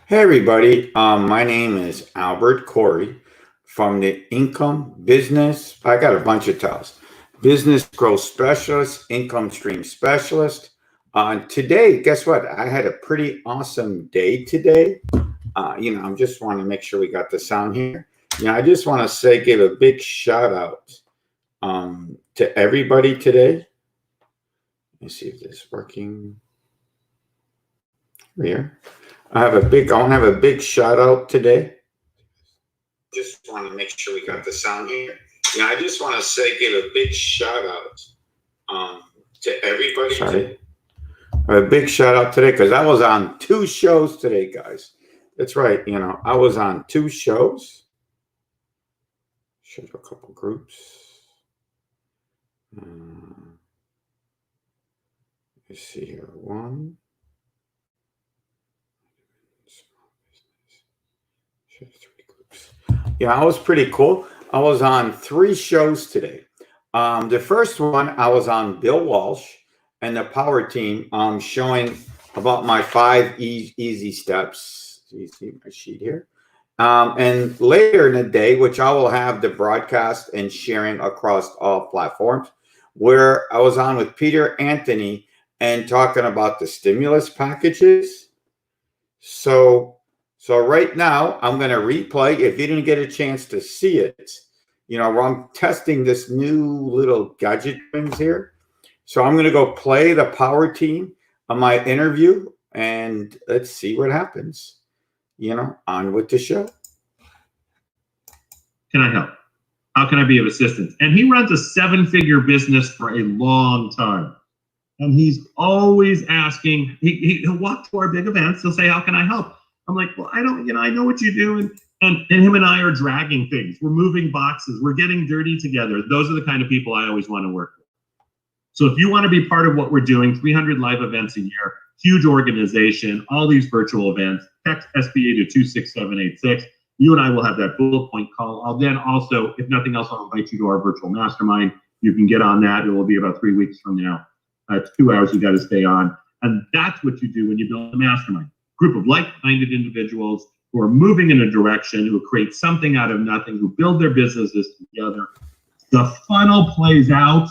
Hey everybody, my name is Albert Corey from the Income Business. I got a bunch of titles. Business Growth Specialist, Income Stream Specialist. Today, guess what? I had a pretty awesome day today. I just want to make sure we got the sound here. I just want to give a big shout out to everybody today. Let me see if this is working here. I want to have a big shout out today. Just want to make sure we got the sound here. I just want to give a big shout out to everybody. Sorry. A big shout out today because I was on 2 shows today, guys. That's right. I was on 2 shows. Showed a couple groups. Let's see here. 1. Show 3 groups. I was pretty cool. I was on 3 shows today. The first one, I was on Bill Walsh and the Power Team showing about my 5 easy steps. So you see my sheet here. And later in the day, which I will have the broadcast and sharing across all platforms, where I was on with Peter Anthony and talking about the stimulus packages. So right now, I'm going to replay. If you didn't get a chance to see it, where I'm testing this new little gadget things here. So I'm going to go play the Power Team on my interview, and let's see what happens. On with the show. Can I help? How can I be of assistance? And he runs a 7-figure business for a long time. And he's always asking, he'll walk to our big events. He'll say, how can I help? I'm like, well, I know what you do. And him and I are dragging things. We're moving boxes. We're getting dirty together. Those are the kind of people I always want to work with. So if you want to be part of what we're doing, 300 live events a year, huge organization, all these virtual events, text SBA to 26786. You and I will have that bullet point call. I'll then also, if nothing else, I'll invite you to our virtual mastermind. You can get on that. It will be about 3 weeks from now. 2 hours you got to stay on. And that's what you do when you build a mastermind. Group of like-minded individuals who are moving in a direction, who create something out of nothing, who build their businesses together. The funnel plays out.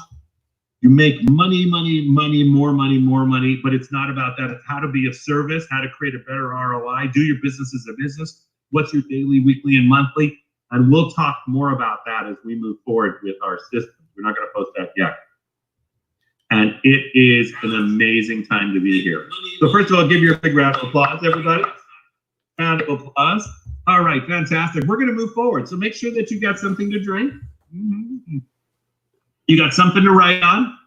You make money, more money, but it's not about that. It's how to be of service, how to create a better ROI, do your business as a business, what's your daily, weekly, and monthly, and we'll talk more about that as we move forward with our systems. We're not going to post that yet. And it is an amazing time to be here. So first of all, give you a big round of applause, everybody. Round of applause. All right, fantastic. We're going to move forward. So make sure that you got something to drink. You got something to write on.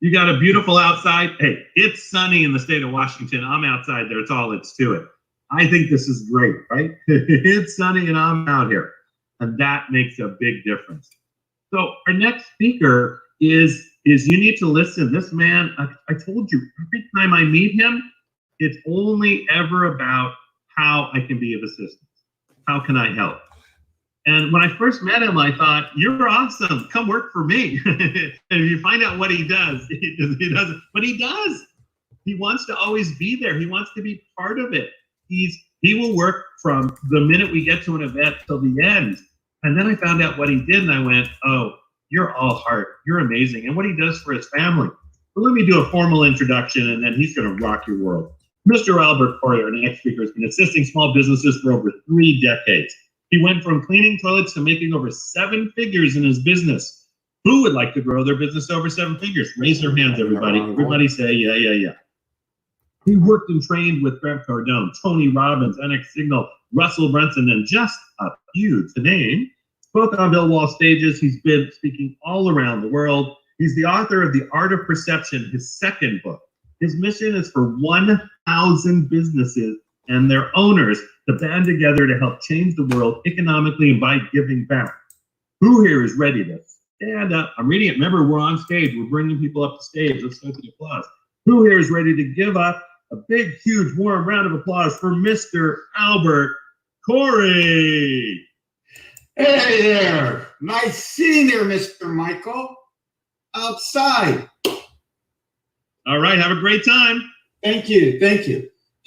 You got a beautiful outside. Hey, it's sunny in the state of Washington. I'm outside there. It's all it's to it. I think this is great, right? It's sunny and I'm out here. And that makes a big difference. So our next speaker is you need to listen. This man, I told you, every time I meet him, it's only ever about how I can be of assistance. How can I help? And when I first met him, I thought, you're awesome. Come work for me. And if you find out what he does, he doesn't. But he does. He wants to always be there. He wants to be part of it. He will work from the minute we get to an event till the end. And then I found out what he did, and I went, oh, you're all heart. You're amazing. And what he does for his family. But let me do a formal introduction, and then he's going to rock your world. Mr. Albert Corey, our next speaker, has been assisting small businesses for over 3 decades. He went from cleaning toilets to making over 7 figures in his business. Who would like to grow their business over 7 figures? Raise your hands, everybody. Everybody say, yeah. He worked and trained with Grant Cardone, Tony Robbins, NX Signal, Russell Brunson, and just a few to name. Both on Bill Walsh stages, he's been speaking all around the world. He's the author of The Art of Perception, his 2nd book. His mission is for 1,000 businesses and their owners to band together to help change the world economically and by giving back. Who here is ready to stand up? I'm reading it. Remember, we're on stage. We're bringing people up to stage. Let's go to the applause. Who here is ready to give up a big, huge, warm round of applause for Mr. Albert Corey? Hey there. Nice seeing you, Mr. Michael. Outside. All right. Have a great time. Thank you.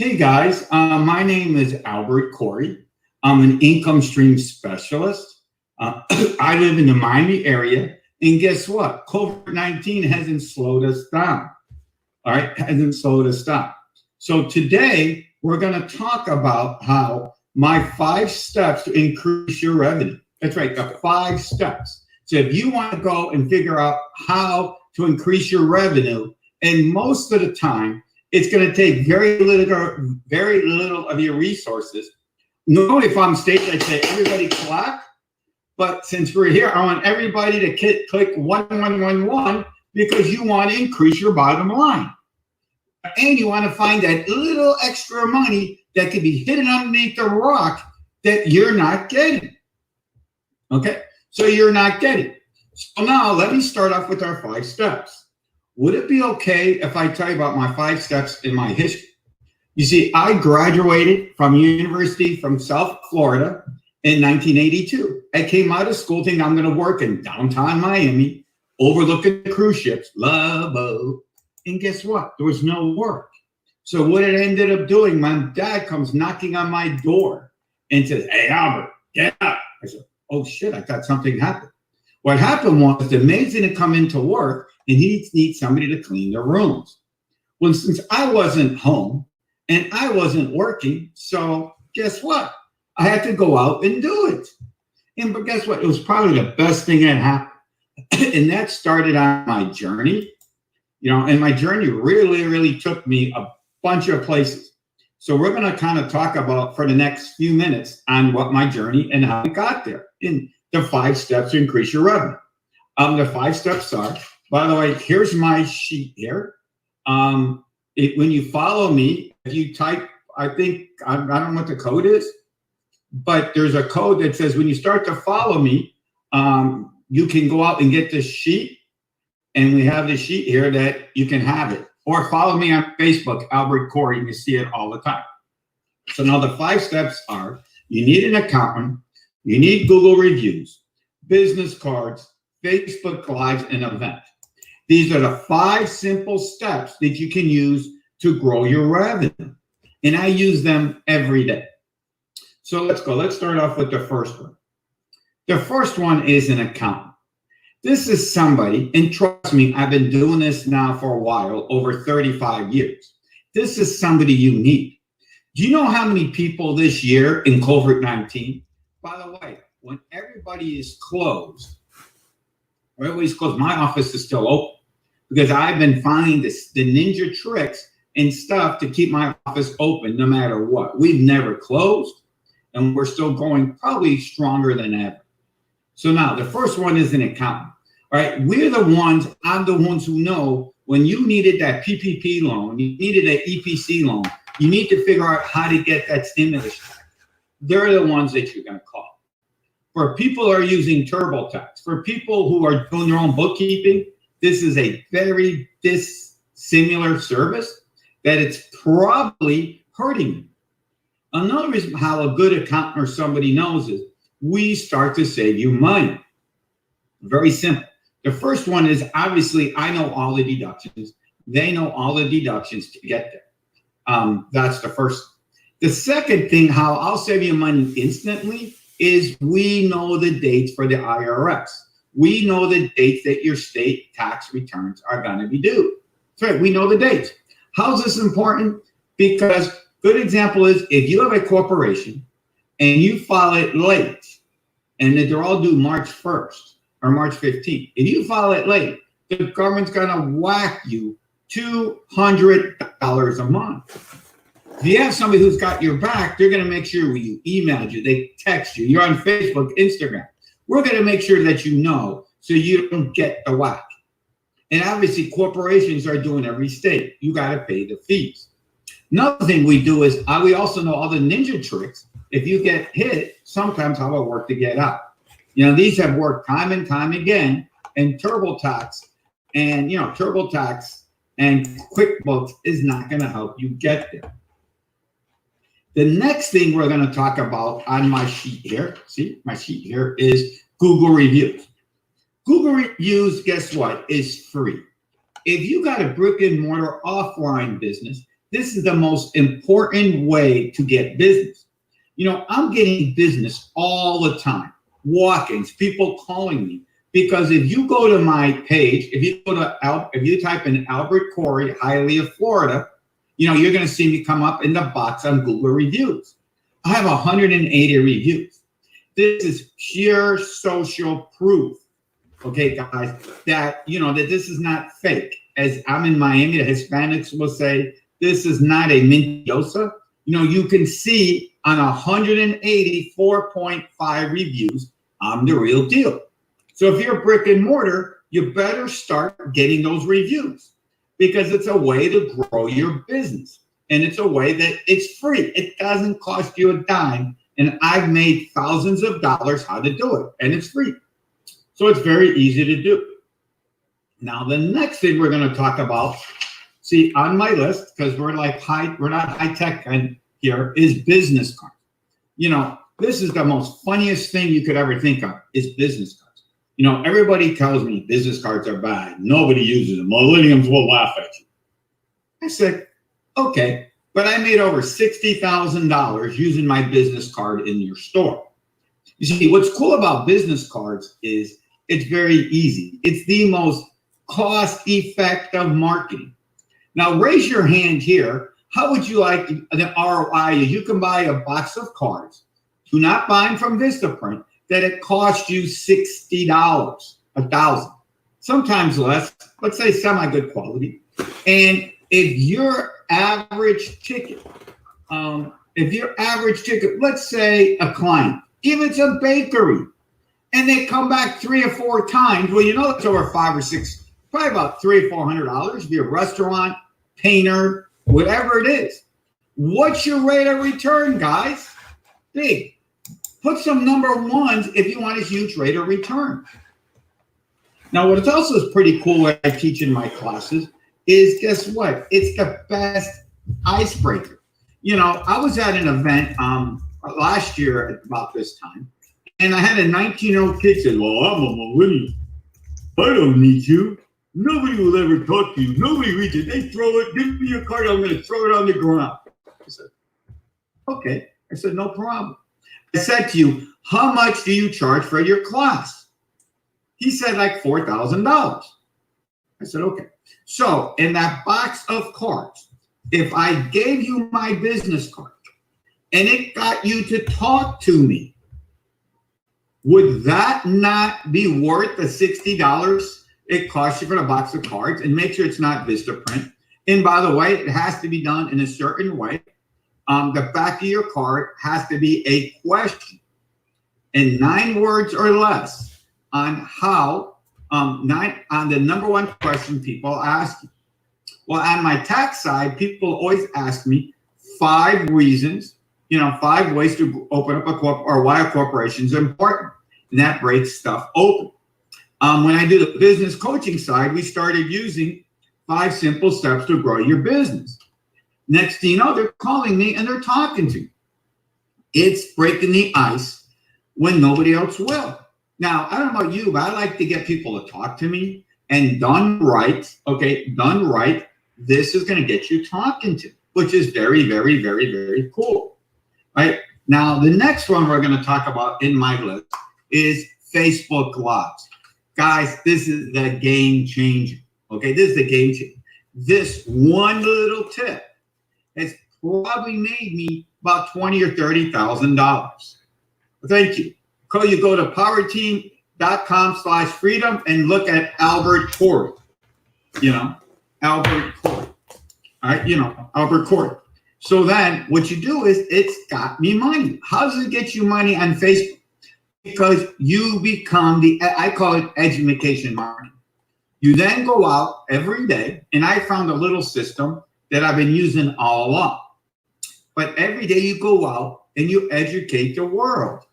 Hey guys, my name is Albert Corey. I'm an income stream specialist. I live in the Miami area, and guess what? COVID-19 hasn't slowed us down. All right, hasn't slowed us down. So today we're going to talk about how my 5 steps to increase your revenue. That's right, the 5 steps. So if you want to go and figure out how to increase your revenue, and most of the time, it's going to take very little of your resources. Normally, if I'm stage, I'd say everybody clap. But since we're here, I want everybody to click 1111 because you want to increase your bottom line. And you want to find that little extra money that could be hidden underneath the rock that you're not getting. Okay, so you're not getting. So now let me start off with our 5 steps. Would it be okay if I tell you about my 5 steps in my history? You see, I graduated from university from South Florida in 1982. I came out of school thinking I'm going to work in downtown Miami, overlooking the cruise ships, love boat. And guess what? There was no work. So what it ended up doing, my dad comes knocking on my door and says, "Hey, Albert, get up." I said, "Oh shit, I thought something happened." What happened was the maid's going to come into work and he needs somebody to clean the rooms. Well, since I wasn't home and I wasn't working, so guess what? I had to go out and do it. But guess what? It was probably the best thing that happened. And that started on my journey. And my journey really took me a bunch of places. So we're going to kind of talk about for the next few minutes on what my journey and how I got there in the 5 steps to increase your revenue. The 5 steps are, by the way, here's my sheet here. When you follow me, if you type, I don't know what the code is, but there's a code that says when you start to follow me, you can go out and get this sheet. And we have this sheet here that you can have it. Or follow me on Facebook, Albert Corey, and you see it all the time. So now the 5 steps are, you need an accountant, you need Google reviews, business cards, Facebook Lives, and event. These are the 5 simple steps that you can use to grow your revenue. And I use them every day. So let's go. Let's start off with the first one. The first one is an accountant. This is somebody, and trust me, I've been doing this now for a while, over 35 years. This is somebody you need. Do you know how many people this year in COVID-19? By the way, when everybody is closed, my office is still open because I've been finding the ninja tricks and stuff to keep my office open no matter what. We've never closed, and we're still going probably stronger than ever. So now the first one is an accountant. All right, I'm the ones who know when you needed that PPP loan, you needed an EPC loan, you need to figure out how to get that stimulus check. They're the ones that you're going to call. For people who are using TurboTax, for people who are doing their own bookkeeping, this is a very dissimilar service that it's probably hurting you. Another reason how a good accountant or somebody knows is we start to save you money. Very simple. The first one is obviously I know all the deductions. They know all the deductions to get there. That's the first. The second thing, how I'll save you money instantly, is we know the dates for the IRS. We know the dates that your state tax returns are going to be due. That's right. We know the dates. How's this important? Because good example is if you have a corporation and you file it late, and they're all due March 1st or March 15th. If you file it late, the government's going to whack you $200 a month. If you have somebody who's got your back, they're going to make sure you email you, they text you, you're on Facebook, Instagram. We're going to make sure that you know so you don't get the whack. And obviously, corporations are doing every state. You got to pay the fees. Another thing we do is we also know all the ninja tricks. If you get hit, sometimes how it work to get out. These have worked time and time again. And TurboTax and TurboTax and QuickBooks is not going to help you get there. The next thing we're going to talk about on my sheet here, see my sheet here, is Google reviews. Google reviews, guess what, is free. If you got a brick and mortar offline business, this is the most important way to get business. I'm getting business all the time. Walk-ins, people calling me. Because if you go to my page, if you type in Albert Corey, Hialeah, Florida, you're going to see me come up in the box on Google reviews. I have 180 reviews. This is pure social proof, okay, guys, that, that this is not fake. As I'm in Miami, the Hispanics will say, this is not a mentirosa. You can see on 180 4.5 reviews, I'm the real deal. So if you're brick and mortar, you better start getting those reviews because it's a way to grow your business. And it's a way that it's free. It doesn't cost you a dime. And I've made thousands of dollars how to do it. And it's free. So it's very easy to do. Now, the next thing we're going to talk about, see on my list, because we're not high tech here, is business cards. This is the most funniest thing you could ever think of is business cards. Everybody tells me business cards are bad. Nobody uses them. Millennials will laugh at you. I said, okay, but I made over $60,000 using my business card in your store. You see, what's cool about business cards is it's very easy. It's the most cost-effective marketing. Now, raise your hand here. How would you like the ROI? You can buy a box of cards. Do not buy them from Vistaprint. That it costs you $60, $1,000, sometimes less. Let's say semi-good quality. And if your average ticket, let's say a client, if it's a bakery, and they come back 3 or 4 times, well, it's over $500 or $600, probably about $300 or $400. If you're a restaurant, painter, whatever it is. What's your rate of return, guys? Big. Put some number ones if you want a huge rate of return. Now, what also is pretty cool what I teach in my classes is, guess what? It's the best icebreaker. I was at an event last year at about this time, and I had a 19-year-old kid say, well, I'm a millennial. I don't need you. Nobody will ever talk to you. Nobody reads it. They throw it. Give me your card. I'm going to throw it on the ground. I said, okay. I said, no problem. I said to you, how much do you charge for your class? He said like $4,000. I said, okay. So in that box of cards, if I gave you my business card and it got you to talk to me, would that not be worth the $60 it costs you for the box of cards? And make sure it's not Vistaprint. And by the way, it has to be done in a certain way. The back of your card has to be a question in 9 words or less on how, on the number one question people ask you. Well, on my tax side, people always ask me 5 reasons, 5 ways to open up a corp or why a corporation is important. And that breaks stuff open. When I do the business coaching side, we started using 5 simple steps to grow your business. Next thing you know, they're calling me and they're talking to me. It's breaking the ice when nobody else will. Now, I don't know about you, but I like to get people to talk to me, and done right, this is going to get you talking to, which is very, very, very, very cool. Right? Now, the next one we're going to talk about in my list is Facebook Lives. Guys, this is the game changer. Okay, this is the game changer. This one little tip has probably made me about $20,000 or $30,000. Thank you. You go to powerteam.com/freedom and look at Albert Corey. Albert Corey. All right, Albert Corey. So then what you do is it's got me money. How does it get you money on Facebook? Because you become I call it education marketing. You then go out every day, and I found a little system that I've been using all along. But every day you go out and you educate the world.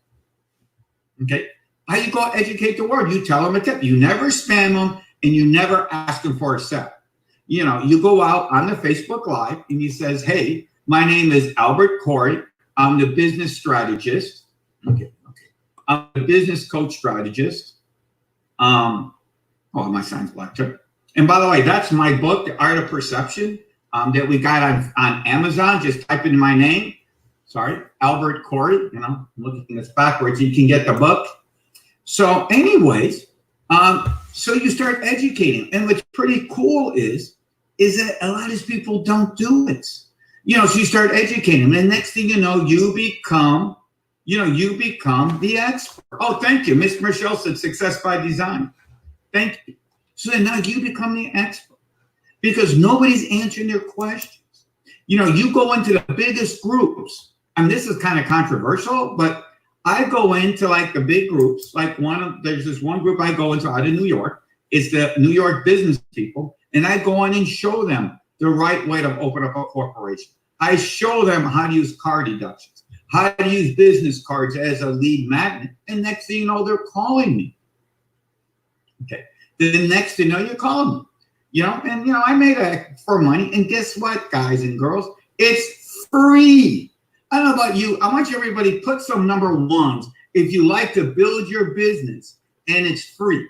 Okay? How you go educate the world? You tell them a tip. You never spam them, and you never ask them for a step. You go out on the Facebook Live, and you says, hey, my name is Albert Corey. I'm the business strategist. Okay. I'm a business coach strategist. My sign's black too. And by the way, that's my book, The Art of Perception. that we got on Amazon. Just type in my name. Sorry, Albert Corey. I'm looking at this backwards. You can get the book. So anyways, so you start educating. And what's pretty cool is that a lot of these people don't do it. So you start educating them. And next thing you know, you become the expert. Oh, thank you. Miss Michelle said success by design. Thank you. So then now you become the expert because nobody's answering their questions. You go into the biggest groups. And this is kind of controversial, but I go into like the big groups, like there's this one group I go into out of New York. It's the New York business people. And I go in and show them the right way to open up a corporation. I show them how to use car deductions, how to use business cards as a lead magnet. And next thing you know, they're calling me. Okay. The next thing you know, you're calling me. And I made it for money. And guess what, guys and girls? It's free. I don't know about you. I want you everybody put some number ones if you like to build your business, and it's free.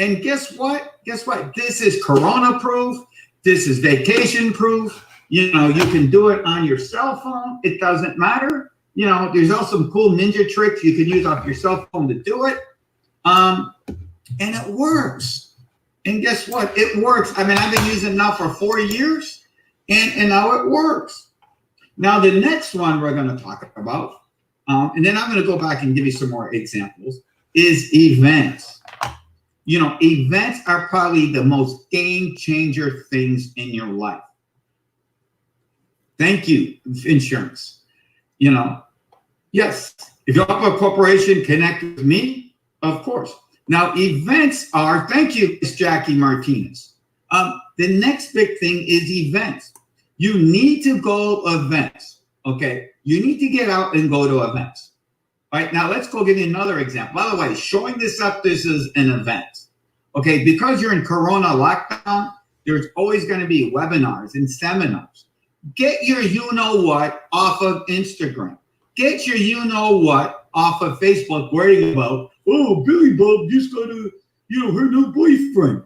And guess what? This is Corona proof. This is vacation proof. You can do it on your cell phone. It doesn't matter. There's also some cool ninja tricks you can use off your cell phone to do it. And it works. And guess what? It works. I've been using it now for 4 years, and now it works. Now, the next one we're going to talk about, and then I'm going to go back and give you some more examples, is events. Events are probably the most game changer things in your life. Thank you, insurance. Yes, if you have a corporation, connect with me, of course. Now, events are, thank you, Miss Jackie Martinez. The next big thing is events. You need to go events, okay? You need to get out and go to events. All right, now let's go give you another example. By the way, showing this up, this is an event, okay? Because you're in Corona lockdown, there's always gonna be webinars and seminars. Get your you-know-what off of Instagram. Get your you-know-what off of Facebook worrying about, oh, Billy Bob just got her new boyfriend.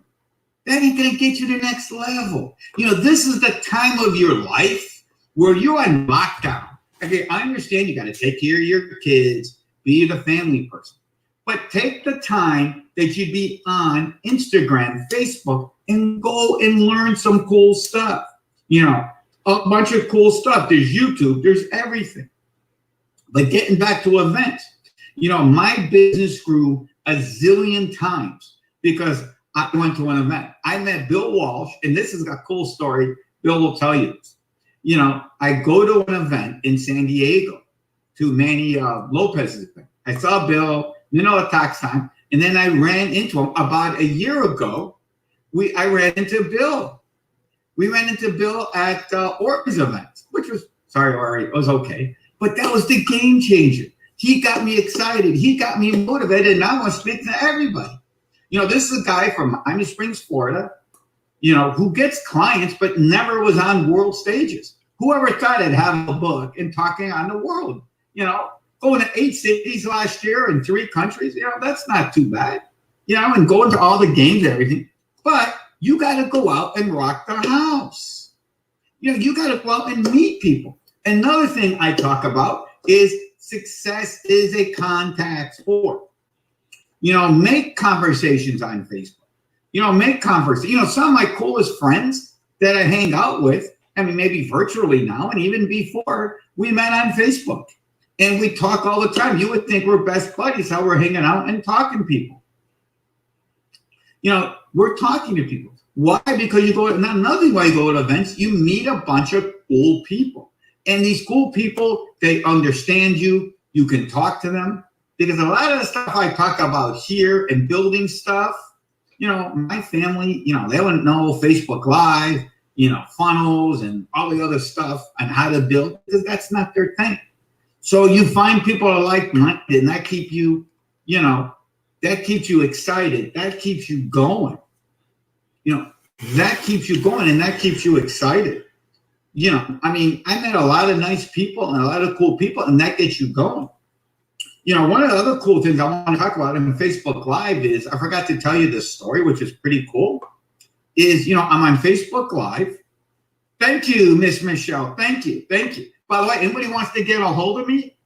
That ain't going to get you to the next level. This is the time of your life where you're on lockdown. Okay, I understand you got to take care of your kids, be the family person. But take the time that you'd be on Instagram, Facebook, and go and learn some cool stuff. A bunch of cool stuff. There's YouTube, there's everything. But getting back to events, my business grew a zillion times because I went to an event. I met Bill Walsh, and this is a cool story. Bill will tell you this. I go to an event in San Diego to Manny Lopez's event. I saw Bill, a tax time, and then I ran into him about a year ago. I ran into Bill. We ran into Bill at Orton's event, which was, sorry, Ori, it was okay. But that was the game changer. He got me excited. He got me motivated, and now I'm speaking to everybody. This is a guy from Miami Springs, Florida, who gets clients but never was on world stages. Whoever thought I'd have a book and talking on the world, going to 8 cities last year in 3 countries, that's not too bad, and going to all the games and everything. But you got to go out and rock the house. You got to go out and meet people. Another thing I talk about is success is a contact sport. Make conversations on Facebook. Make conversations. Some of my coolest friends that I hang out with, maybe virtually now and even before, we met on Facebook. And we talk all the time. You would think we're best buddies, how we're hanging out and talking to people. We're talking to people. Why? Because you go, another way you go to events, you meet a bunch of cool people. And these cool people, they understand you. You can talk to them. Because a lot of the stuff I talk about here and building stuff, my family, they wouldn't know Facebook Live, funnels and all the other stuff and how to build, because that's not their thing. So you find people are like-minded, and that keeps you, that keeps you excited. That keeps you going. That keeps you going, and that keeps you excited. I met a lot of nice people and a lot of cool people, and that gets you going. One of the other cool things I want to talk about in Facebook Live is, I forgot to tell you this story, which is pretty cool, is, I'm on Facebook Live, Thank you, Miss Michelle. Thank you. By the way, anybody wants to get a hold of me,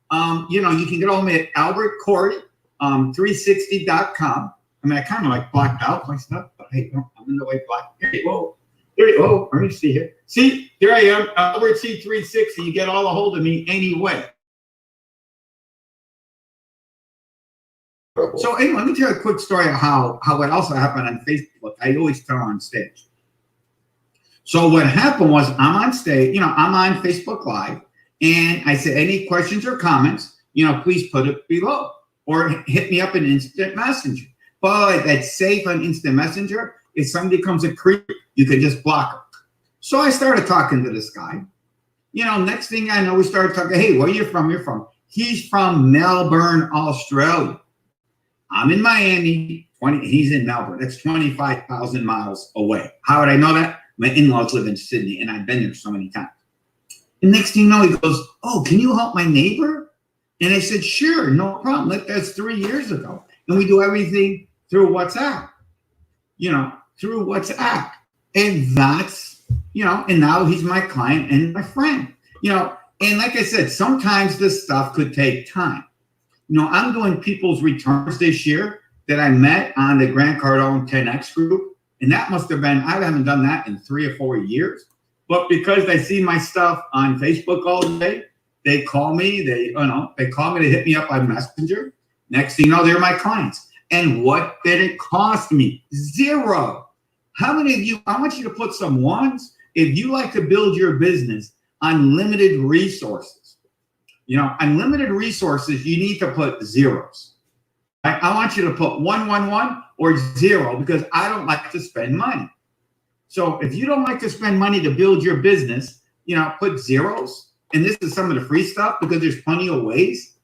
you can get a hold of me at Albert Corey, 360.com. I mean, I kind of like blacked out my stuff, but hey, I'm in the way black. Whoa, let me see here. See, here I am, Albert C360. You get all a hold of me anyway. So anyway, let me tell you a quick story of how what also happened on Facebook. I always tell on stage. So what happened was I'm on stage, I'm on Facebook Live, and I said, any questions or comments, please put it below or hit me up in Instant Messenger. But that's safe on Instant Messenger. If somebody comes a creep, you can just block them. So I started talking to this guy. Next thing I know, we started talking, hey, where are you from? You're from? He's from Melbourne, Australia. I'm in Miami, he's in Melbourne. That's 25,000 miles away. How would I know that? My in-laws live in Sydney, and I've been there so many times. And next thing you know, he goes, oh, can you help my neighbor? And I said, sure, no problem. That's 3 years ago. And we do everything through WhatsApp, through WhatsApp. And that's, and now he's my client and my friend, and like I said, sometimes this stuff could take time. I'm doing people's returns this year that I met on the Grant Cardone 10X group. And that must have been, I haven't done that in 3 or 4 years. But because they see my stuff on Facebook all day, they call me, they call me to hit me up on Messenger. Next thing you know, they're my clients. And what did it cost me? Zero. How many of you, I want you to put some ones. If you like to build your business on limited resources, unlimited resources, you need to put zeros. I want you to put 111 or 0 because I don't like to spend money. So if you don't like to spend money to build your business, put zeros. And this is some of the free stuff because there's plenty of ways,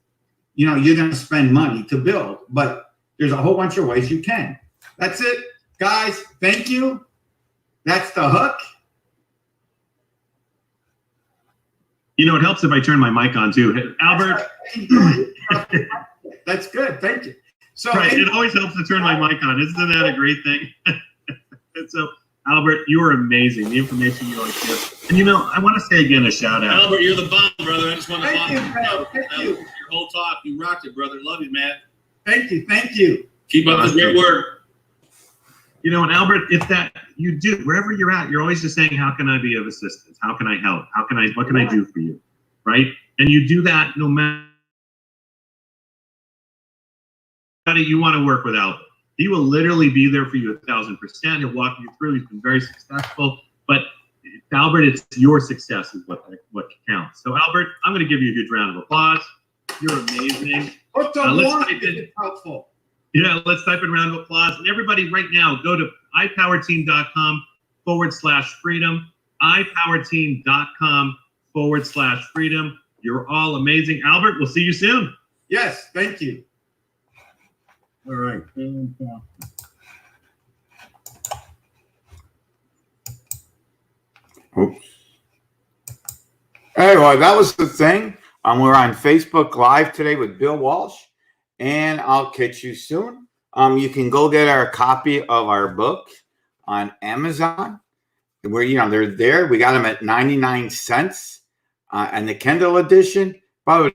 you're going to spend money to build, but there's a whole bunch of ways you can. That's it, guys. Thank you. That's the hook. It helps if I turn my mic on too. Albert. That's good. Thank you. So right, it always helps to turn my mic on. Isn't that a great thing? And so, Albert, you are amazing. The information you always give. And I want to say again a shout out. Albert, you're the bomb, brother. I just want to Thank you. your whole talk. You rocked it, brother. Love you, man. Thank you. Keep up the great work. And Albert, it's that you do wherever you're at, you're always just saying, how can I be of assistance? How can I help? What can I do for you? Right? And you do that no matter you want to work with Albert. He will literally be there for you 1,000%. He'll walk you through. He's been very successful. But Albert, it's your success is what counts. So Albert, I'm going to give you a huge round of applause. You're amazing. Let's type in helpful. Yeah, let's type in round of applause. And everybody right now, go to ipowerteam.com/freedom. ipowerteam.com/freedom. You're all amazing. Albert, we'll see you soon. Yes, thank you. All right. Oops. Anyway, that was the thing. We're on Facebook Live today with Bill Walsh, and I'll catch you soon. You can go get our copy of our book on Amazon. Where they're there. We got them at 99 cents, and the Kindle edition. By the way,